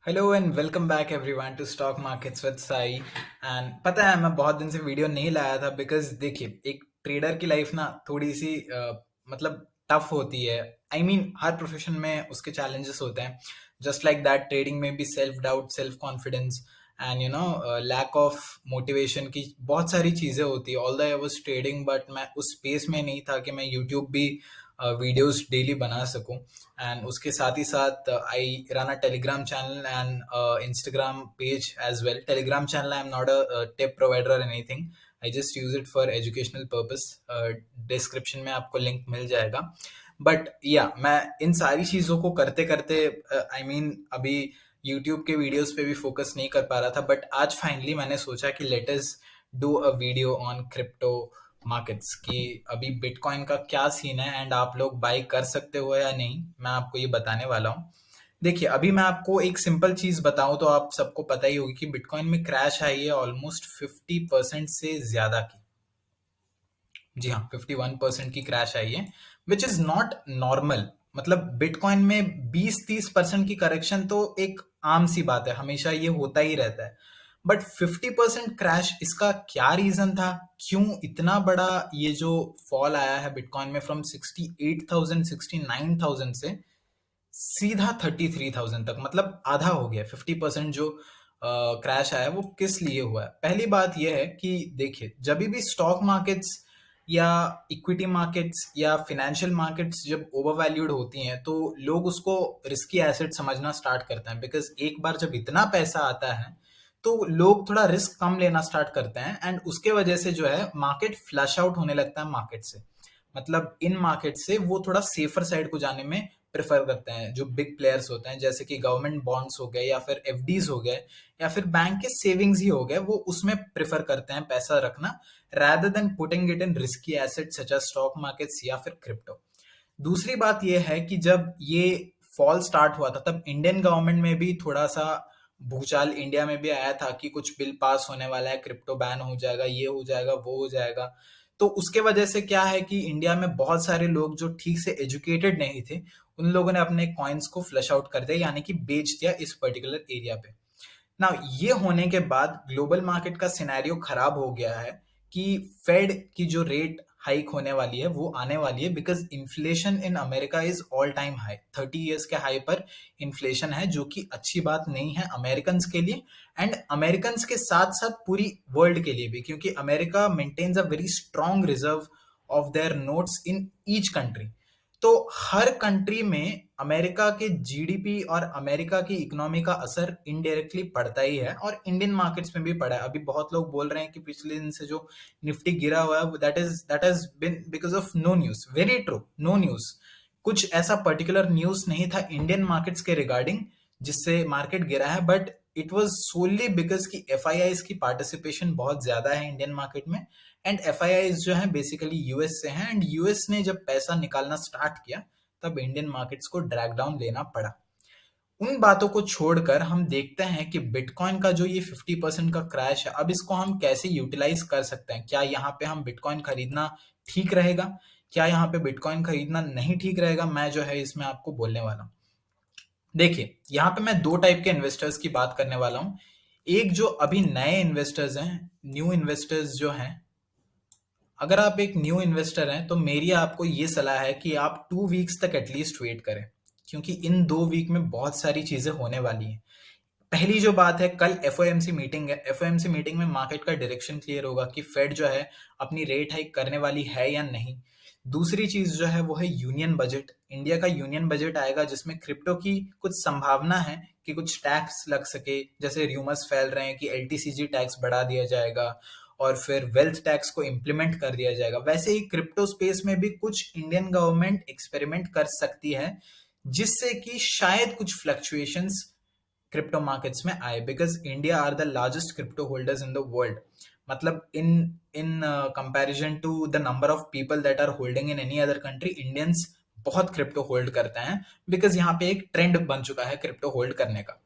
Hello and welcome back everyone to stock markets with Sai. And पता है मैं बहुत दिन से वीडियो नहीं लाया था बिकॉज देखिए एक ट्रेडर की लाइफ ना थोड़ी सी मतलब टफ होती है। आई मीन हर प्रोफेशन में उसके चैलेंजेस होते हैं। जस्ट लाइक दैट ट्रेडिंग में भी self doubt, self confidence and lack of motivation की बहुत सारी चीज़ें होती है। All the I was trading but मैं उस स्पेस में नहीं था कि मैं यूट्यूब भी वीडियोस डेली बना सकूं। एंड उसके साथ ही साथ I run a Telegram channel and Instagram page as well. Telegram channel I am not a tip provider और anything, I just use it for educational purpose. Description में आपको लिंक मिल जाएगा। बट या मैं इन सारी चीज़ों को करते करते आई मीन अभी यूट्यूब के वीडियोस पे भी फोकस नहीं कर पा रहा था। बट आज फाइनली मैंने सोचा कि let us do a video on crypto markets की अभी बिटकॉइन का क्या सीन है एंड आप लोग बाई कर सकते हो या नहीं, मैं आपको ये बताने वाला हूँ। देखिए अभी मैं आपको एक सिंपल चीज बताऊं तो आप सबको पता ही होगी कि बिटकॉइन में क्रैश आई है ऑलमोस्ट 50% से ज्यादा की। जी हाँ, 51% की क्रैश आई है विच इज नॉट नॉर्मल। मतलब बिटकॉइन में 20-30% की करेक्शन तो एक आम सी बात है, हमेशा ये होता ही रहता है। बट 50% क्रैश, इसका क्या रीजन था? क्यों इतना बड़ा ये जो फॉल आया है बिटकॉइन में फ्रॉम 68,000 69,000 से सीधा 33,000 तक, मतलब आधा हो गया। 50% जो क्रैश आया है वो किस लिए हुआ है? पहली बात यह है कि देखिए जब भी स्टॉक मार्केट्स या इक्विटी मार्केट्स या फाइनेंशियल मार्केट्स जब ओवर वैल्यूड होती हैं तो लोग उसको रिस्की एसेट समझना स्टार्ट करते हैं। बिकॉज एक बार जब इतना पैसा आता है तो लोग थोड़ा रिस्क कम लेना स्टार्ट करते हैं एंड उसके वजह से जो है मार्केट फ्लश आउट होने लगता है मार्केट से। मतलब इन मार्केट से वो थोड़ा सेफर साइड को जाने में प्रेफर करते हैं। जो बिग प्लेयर्स होते हैं जैसे कि गवर्नमेंट बॉन्ड्स हो गए या फिर एफडीज हो गए या फिर बैंक के सेविंग्स ही हो गए, वो उसमें प्रेफर करते हैं पैसा रखना rather than putting it in risky assets such as stock markets या फिर क्रिप्टो। दूसरी बात यह है कि जब ये फॉल स्टार्ट हुआ था तब इंडियन गवर्नमेंट में भी थोड़ा सा भूचाल इंडिया में भी आया था कि कुछ बिल पास होने वाला है, क्रिप्टो बैन हो जाएगा, ये हो जाएगा, वो हो जाएगा। तो उसके वजह से क्या है कि इंडिया में बहुत सारे लोग जो ठीक से एजुकेटेड नहीं थे उन लोगों ने अपने कॉइन्स को फ्लश आउट कर दिया, यानी कि बेच दिया इस पर्टिकुलर एरिया पे। ना ये होने के बाद ग्लोबल मार्केट का सिनेरियो खराब हो गया है कि फेड की जो रेट हाइक होने वाली है वो आने वाली है। Because inflation in America is all time high, 30 years के हाई पर इन्फ्लेशन है, जो कि अच्छी बात नहीं है अमेरिकन के लिए एंड अमेरिकन के साथ साथ पूरी वर्ल्ड के लिए भी, क्योंकि America maintains a very strong reserve of their notes in each country. तो हर कंट्री में अमेरिका के जीडीपी और अमेरिका की इकोनॉमी का असर इनडायरेक्टली पड़ता ही है और इंडियन मार्केट्स में भी पड़ा है। अभी बहुत लोग बोल रहे हैं कि पिछले दिन से जो निफ्टी गिरा हुआ है that has been because of no news. Very true, no news. कुछ ऐसा पर्टिकुलर न्यूज नहीं था इंडियन मार्केट्स के रिगार्डिंग जिससे मार्केट गिरा है, but it was solely because की एफआईआईज की पार्टिसिपेशन बहुत ज्यादा है इंडियन मार्केट में। एंड एफआईआईज जो है बेसिकली यूएस से हैं एंड यूएस ने जब पैसा निकालना स्टार्ट किया तब इंडियन मार्केट्स को ड्रैग डाउन लेना पड़ा। उन बातों को छोड़कर हम देखते हैं कि बिटकॉइन का जो ये 50% का क्रैश है, अब इसको हम कैसे यूटिलाइज कर सकते हैं। क्या यहाँ पे हम बिटकॉइन खरीदना ठीक रहेगा, क्या यहाँ पे बिटकॉइन खरीदना नहीं ठीक रहेगा, मैं जो है इसमें आपको बोलने वाला हूँ। देखिए यहाँ पे मैं दो टाइप के इन्वेस्टर्स की बात करने वाला हूँ। एक जो अभी नए इन्वेस्टर्स हैं, न्यू इन्वेस्टर्स जो हैं। अगर आप एक न्यू इन्वेस्टर हैं तो मेरी आपको ये सलाह है कि आप 2 वीक्स तक एटलीस्ट वेट करें, क्योंकि इन 2 वीक में बहुत सारी चीजें होने वाली हैं। पहली जो बात है, कल एफओएमसी मीटिंग है। एफओएमसी मीटिंग में मार्केट का डायरेक्शन क्लियर होगा कि फेड जो है अपनी रेट हाइक करने वाली है या नहीं। दूसरी चीज जो है वो है यूनियन बजट। इंडिया का यूनियन बजट आएगा जिसमें क्रिप्टो की कुछ संभावना है कि कुछ टैक्स लग सके। जैसे र्यूमर्स फैल रहे हैं कि एलटीसीजी टैक्स बढ़ा दिया जाएगा और फिर वेल्थ टैक्स को इम्प्लीमेंट कर दिया जाएगा। वैसे ही क्रिप्टो स्पेस में भी कुछ इंडियन गवर्नमेंट एक्सपेरिमेंट कर सकती है जिससे कि शायद कुछ फ्लक्चुएशंस क्रिप्टो मार्केट्स में आए। Because India are the largest crypto holders in the world. मतलब in in comparison to the number of people that are holding in any other country, Indians बहुत क्रिप्टो होल्ड करते हैं because यहाँ पे एक trend बन चुका है क्रिप्टो होल्ड करने का।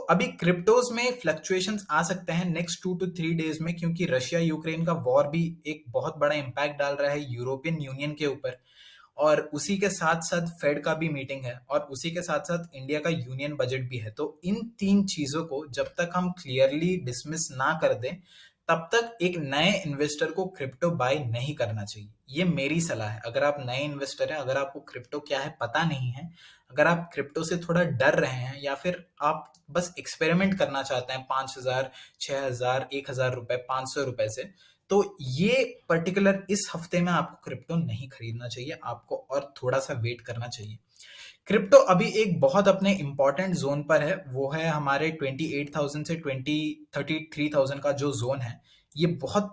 अभी क्रिप्टोज में फ्लक्चुएशंस आ सकते हैं नेक्स्ट 2 to 3 डेज में, क्योंकि रशिया यूक्रेन का वॉर भी एक बहुत बड़ा इंपैक्ट डाल रहा है यूरोपियन यूनियन के ऊपर। और उसी के साथ साथ फेड का भी मीटिंग है और उसी के साथ साथ इंडिया का यूनियन बजट भी है। तो इन तीन चीजों को जब तक हम क्लियरली डिसमिस ना कर दें तब तक एक नए इन्वेस्टर को क्रिप्टो बाय नहीं करना चाहिए। ये मेरी सलाह है। अगर आप नए इन्वेस्टर हैं, अगर आपको क्रिप्टो क्या है पता नहीं है, अगर आप क्रिप्टो से थोड़ा डर रहे हैं या फिर आप बस एक्सपेरिमेंट करना चाहते हैं 5,000, 6,000, 1,000 रुपए, 500 रुपए से, तो ये पर्टिकुलर इस हफ्ते में आपको क्रिप्टो नहीं खरीदना चाहिए, आपको और थोड़ा सा वेट करना चाहिए। क्रिप्टो अभी एक बहुत अपने इंपॉर्टेंट जोन पर है, वो है हमारे 28,000 से 33,000 का जो जोन है। ये बहुत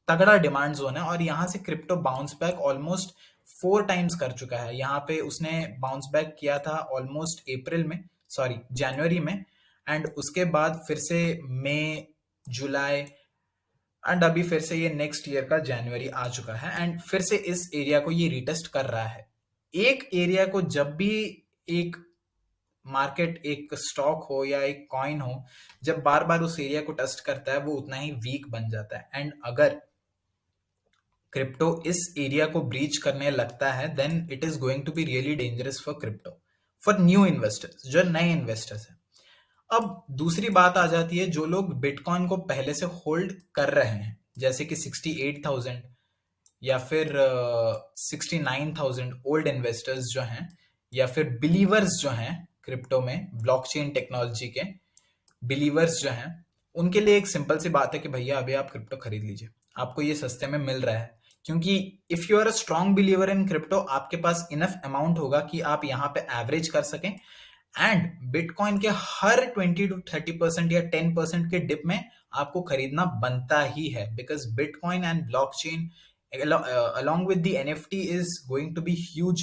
तगड़ा डिमांड जोन है और यहाँ से crypto bounce back almost 4 times कर चुका है। यहाँ पे उसने बाउंस बैक किया था ऑलमोस्ट अप्रैल में, सॉरी जनवरी में, एंड उसके बाद फिर से मई, जुलाई, एंड अभी फिर से ये नेक्स्ट ईयर का जनवरी आ चुका है एंड फिर से इस एरिया को ये रिटेस्ट कर रहा है। एक एरिया को जब भी एक मार्केट, एक स्टॉक हो या एक कॉइन हो, जब बार बार उस एरिया को टेस्ट करता है वो उतना ही वीक बन जाता है। एंड अगर क्रिप्टो इस एरिया को ब्रीच करने लगता है then it is going to be really dangerous for crypto, for new investors, जो नए इन्वेस्टर्स हैं। अब दूसरी बात आ जाती है, जो लोग बिटकॉइन को पहले से होल्ड कर रहे हैं, जैसे कि 68,000 या फिर 69,000 ओल्ड इन्वेस्टर्स जो हैं, या फिर बिलीवर्स जो हैं क्रिप्टो में, ब्लॉकचेन टेक्नोलॉजी के बिलीवर्स जो हैं, उनके लिए एक सिंपल सी बात है कि भैया अभी आप क्रिप्टो खरीद लीजिए, आपको ये सस्ते में मिल रहा है। क्योंकि if you are a strong believer in crypto, आपके पास इनफ अमाउंट होगा कि आप यहाँ पे एवरेज कर सकें एंड बिटकॉइन के हर 20 to 30% या 10% के डिप में आपको खरीदना बनता ही है, because bitcoin and blockchain along with the NFT is going to be huge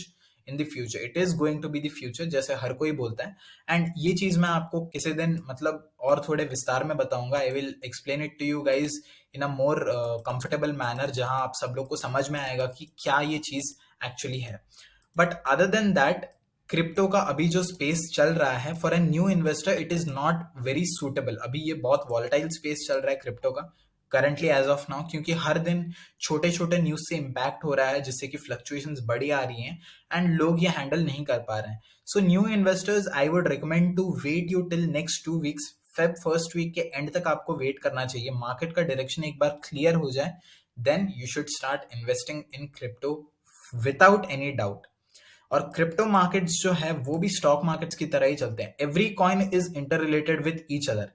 in the future. It is going to be the future, जैसे हर कोई बोलता है। एंड ये चीज मैं आपको किसी दिन मतलब और थोड़े विस्तार में बताऊंगा। I will explain it to you guys in a more comfortable manner, जहां आप सब लोग को समझ में आएगा कि क्या ये चीज एक्चुअली है। But other than that, crypto का अभी जो स्पेस चल रहा है for a new investor, it is not very suitable. अभी ये बहुत वॉलेटाइल स्पेस चल रहा है क्रिप्टो का करंटली एज ऑफ नाउ, क्योंकि हर दिन छोटे छोटे न्यूज से इम्पैक्ट हो रहा है जिससे कि फ्लक्चुएशंस बड़ी आ रही हैं एंड लोग ये हैंडल नहीं कर पा रहे हैं। So new investors, I would recommend to wait you till next 2 weeks. Feb first week के एंड तक आपको वेट करना चाहिए, मार्केट का डायरेक्शन एक बार क्लियर हो जाए, then you should start investing in crypto without any doubt. और क्रिप्टो मार्केट्स जो है वो भी स्टॉक मार्केट्स की तरह ही चलते हैं। Every coin is inter related with each other.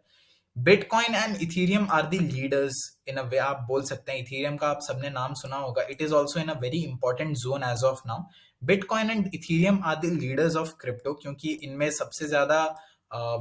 Bitcoin and Ethereum are the leaders in a way, आप बोल सकते हैं। इथीरियम का आप सबने नाम सुना होगा, it is also in a very important zone as of now. Bitcoin and Ethereum are the leaders of crypto, क्योंकि इनमें सबसे ज्यादा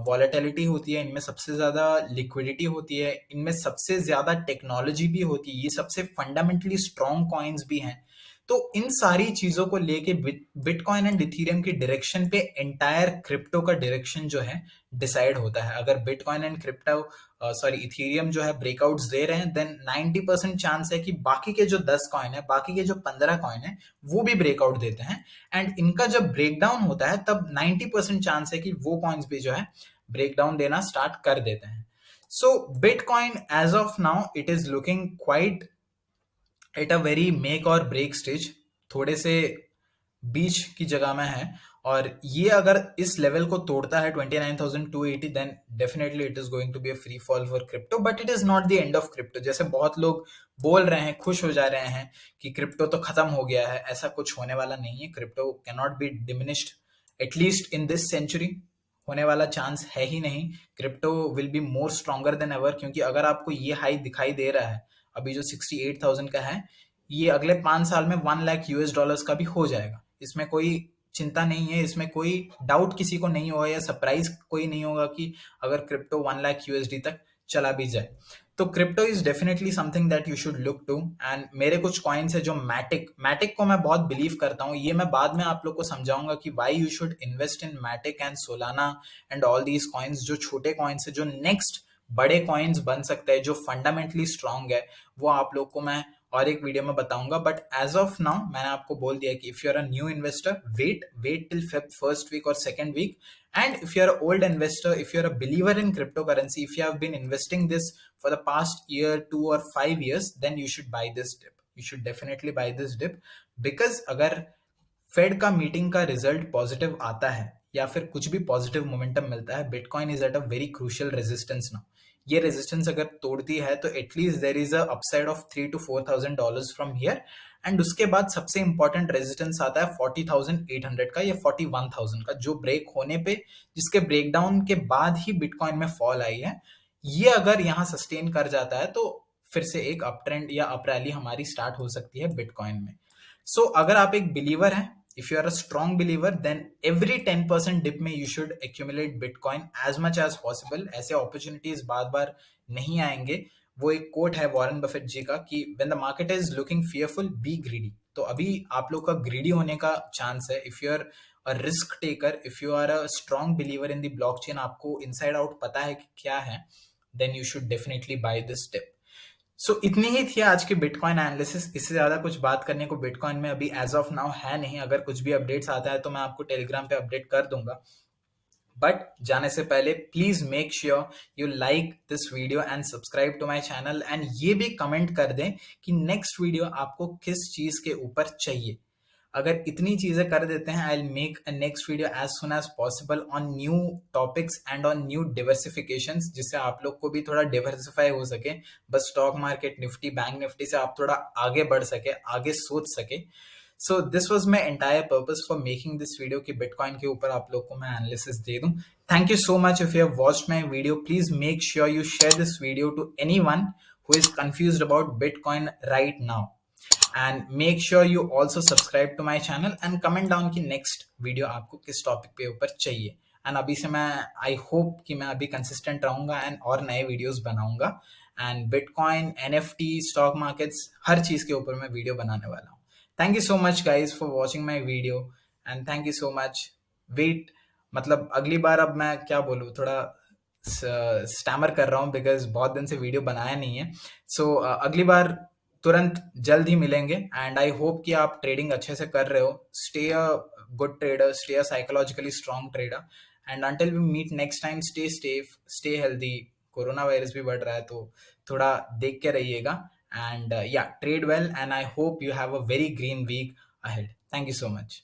वॉलेटिलिटी होती है, इनमें सबसे ज्यादा लिक्विडिटी होती है, इनमें सबसे ज्यादा टेक्नोलॉजी भी होती है, ये सबसे फंडामेंटली स्ट्रॉन्ग कॉइन्स भी हैं। तो इन सारी चीजों को लेके बिटकॉइन एंड इथीरियम की डायरेक्शन पे एंटायर क्रिप्टो का डायरेक्शन जो है डिसाइड होता है। अगर bitcoin and crypto sorry Ethereum जो है ब्रेकआउट्स दे रहे हैं, देन 90% चांस है कि बाकी के जो 10 कॉइन है, बाकी के जो 15 कॉइन है, वो भी ब्रेकआउट देते हैं। एंड इनका जब ब्रेकडाउन होता है तब 90% चांस है कि वो कॉइन्स भी जो है ब्रेकडाउन देना स्टार्ट कर देते हैं। So bitcoin as of now it is looking quite at a very make or break stage, थोड़े से बीच की जगह में है। और ये अगर इस लेवल को तोड़ता है 29,280, then definitely it is going to be a free fall for crypto. But it is not the end of crypto, जैसे बहुत लोग बोल रहे हैं, खुश हो जा रहे हैं कि क्रिप्टो तो खत्म हो गया है। ऐसा कुछ होने वाला नहीं है। Crypto can not be diminished at least in this century, होने वाला चांस है ही नहीं। Crypto will be more stronger than ever, क्योंकि अगर आपको ये हाई दिखाई दे रहा है अभी जो 68,000 का है, ये अगले 5 साल में $1 लाख का भी हो जाएगा। इसमें कोई चिंता नहीं है, इसमें कोई डाउट किसी को नहीं होगा या सरप्राइज कोई नहीं होगा कि अगर क्रिप्टो $1 लाख तक चला भी जाए। तो crypto is definitely something that you should look to. And मेरे कुछ कॉइन्स है जो मैटिक को मैं बहुत बिलीव करता हूँ। ये मैं बाद में आप लोग को समझाऊंगा कि why you should invest in Matic and Solana and all these coins, जो छोटे कॉइन्स है, जो नेक्स्ट बड़े कॉइन्स बन सकते हैं, जो फंडामेंटली स्ट्रांग है, वो आप लोग को मैं और एक वीडियो में बताऊंगा। बट एज ऑफ नाउ मैंने आपको बोल दिया कि if you are a new investor, wait till Feb first week और second week. And if you're an old investor, if you're a believer in cryptocurrency, if you have been investing this for the past year, 2 or 5 years, then you should buy this dip. You should definitely buy this dip, because अगर fade का meeting का result positive आता है या फिर कुछ भी positive momentum मिलता है, bitcoin is eight a very crucial resistance now. ये रेजिस्टेंस अगर तोड़ती है तो at least there is a upside of $3,000 to $4,000 from here. And उसके बाद सबसे इंपॉर्टेंट रेजिस्टेंस आता है 40,800 का या 41,000 का, जो ब्रेक होने पे, जिसके ब्रेकडाउन के बाद ही बिटकॉइन में फॉल आई है। ये अगर यहाँ सस्टेन कर जाता है तो फिर से एक अप ट्रेंड या अप रैली हमारी स्टार्ट हो सकती है बिटकॉइन में। सो अगर आप एक बिलीवर हैं, if you are a strong believer, then every 10% dip में you should accumulate bitcoin as much as possible. ऐसे अपॉर्चुनिटीज बार बार नहीं आएंगे। वो एक कोट है वॉरेन बफेट जी का कि when the market is looking fearful B greedy. तो अभी आप लोग का ग्रीडी होने का चांस है। If you are a risk taker, if you are a strong believer in the blockchain, आपको इनसाइड आउट पता है कि क्या है, then you should definitely buy this tip. So इतनी ही थी आज की बिटकॉइन एनालिसिस। इससे ज्यादा कुछ बात करने को बिटकॉइन में अभी एज ऑफ नाउ है नहीं। अगर कुछ भी अपडेट्स आता है तो मैं आपको टेलीग्राम पे अपडेट कर दूंगा। बट जाने से पहले please make sure you like this video and subscribe to my channel, and ये भी कमेंट कर दें कि नेक्स्ट वीडियो आपको किस चीज के ऊपर चाहिए। अगर इतनी चीजें कर देते हैं, I will make a next video as soon as possible on new topics and on new diversifications, जिससे आप लोग को भी थोड़ा डिवर्सिफाई हो सके। बस stock market, Nifty, bank Nifty से आप थोड़ा आगे बढ़ सके, आगे सोच सके। So this was my entire purpose for making this video कि बिटकॉइन के ऊपर आप लोग को मैं एनालिसिस दे दूं। Thank you so much. If you have watched my video, please make sure you share this video to anyone who is confused about Bitcoin right now. And make sure you also subscribe to my channel and comment down कि next video आपको किस topic पे ऊपर चाहिए। And अभी से मैं I hope कि मैं अभी कंसिस्टेंट रहूंगा एंड और नए वीडियोस बनाऊंगा। And bitcoin, NFT, stock markets, हर चीज के ऊपर मैं वीडियो बनाने वाला हूँ। Thank you so much guys for watching my video, and thank you so much. Wait, मतलब अगली बार अब मैं क्या बोलूँ, थोड़ा स्टैमर कर रहा हूँ बिकॉज बहुत दिन से वीडियो बनाया नहीं है। सो अगली बार तुरंत जल्द ही मिलेंगे। एंड आई होप कि आप ट्रेडिंग अच्छे से कर रहे हो। Stay a good trader, stay a psychologically strong trader, and until we meet next time, stay safe, stay healthy. Corona virus भी बढ़ रहा है तो थोड़ा देख के रहिएगा। And yeah trade well, and I hope you have a very green week ahead. Thank you so much.